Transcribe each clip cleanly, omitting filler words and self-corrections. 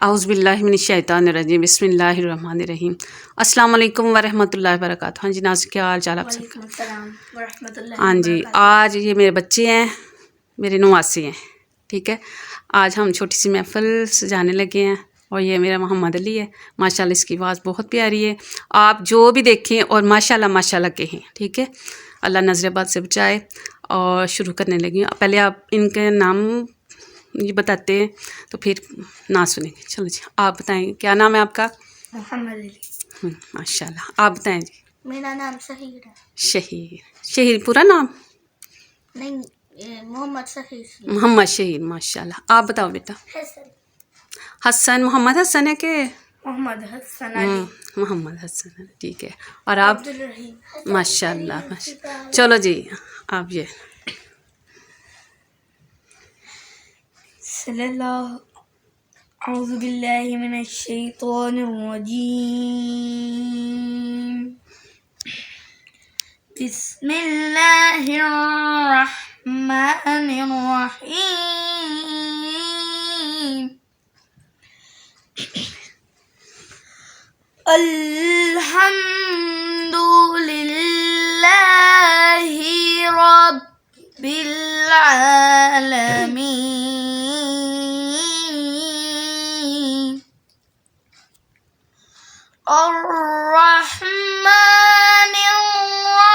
اعوذ باللہ من الشیطان الرجیم، بسم اللہ الرحمن الرحیم۔ السلام علیکم ورحمۃ اللہ وبرکاتہ۔ ہاں جی ناظرین، کیا حال چال آپ سب؟ وعلیکم السلام ورحمۃ اللہ ہاں جی، آج یہ میرے بچے ہیں، میرے نواسی ہیں، ٹھیک ہے۔ آج ہم چھوٹی سی محفل سجانے لگے ہیں، اور یہ میرا محمد علی ہے، ماشاء اللہ اس کی آواز بہت پیاری ہے۔ آپ جو بھی دیکھیں اور ماشاء اللہ کہیں، ٹھیک ہے۔ اللہ نظر بد سے بچائے۔ اور شروع کرنے لگی ہوں۔ پہلے آپ ان کے نام یہ بتاتے ہیں تو پھر نہ سنیں گے۔ چلو جی، آپ بتائیں کیا نام ہے آپ کا؟ محمد علی۔ ماشاء اللہ، آپ بتائیں جی۔ میرا نام شہیر ہے۔ شہیر پورا نام؟ نہیں، محمد شہیر۔ محمد شہیر، ماشاء اللہ۔ آپ بتاؤ بیٹا۔ حسن، محمد حسن ہے کہ محمد حسن علی۔ محمد حسن علی، ٹھیک ہے۔ اور آپ؟ عبدالرحیم۔ ماشاء اللہ۔ چلو جی، آپ یہ صلی اللہ اعوذ باللہ من الشیطان الرجیم، بسم اللہ الرحمن الرحیم، الحمد للہ رب العالمین، الرحمن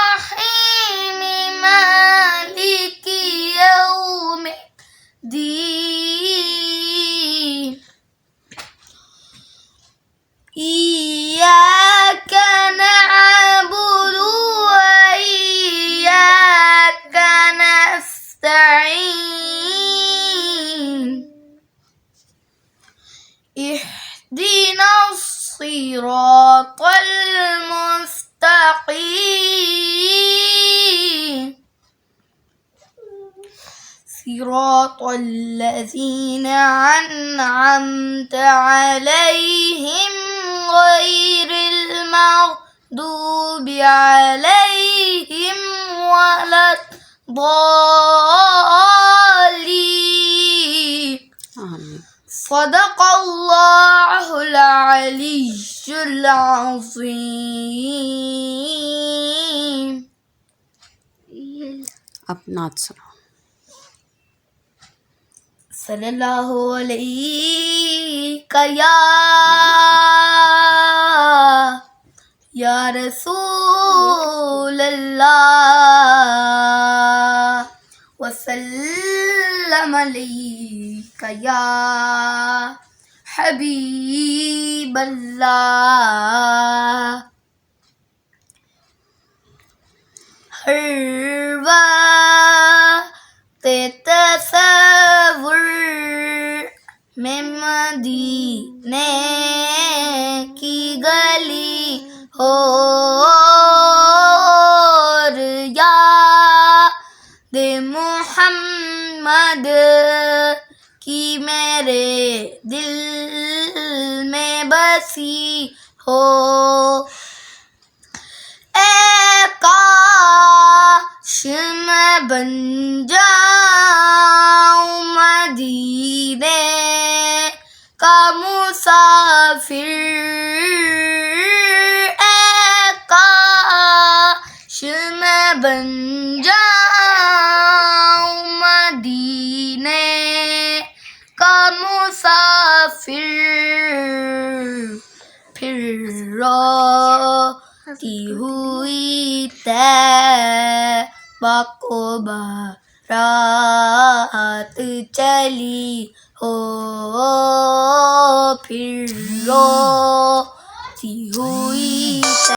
الرحیم، مالک یوم الدین، ایاک نعبد وإیاک نستعین، اہدنا الصراط المستقیم، صراط الذین انعمت علیہم غیر المغضوب علیہم ولا الضالین، آمین۔ صدق اللہ العلی العظیم۔ اب نعت سنو۔ صلی اللہ علیہ یا رسول اللہ، وسلم علیک یا حبیب اللہ، ہر وقت تصور میں مدینے کی گلی ہو، اور یاد محمد کی میرے دل میں بسی ہو، اے کاش میں بن جاؤں مدینے کا مسافر، اے کاش میں بن جاؤں مدینے کا مسافر، پھر روتی ہوئی طیبہ کو بارات چلی ہو، پھر روتی ہوئی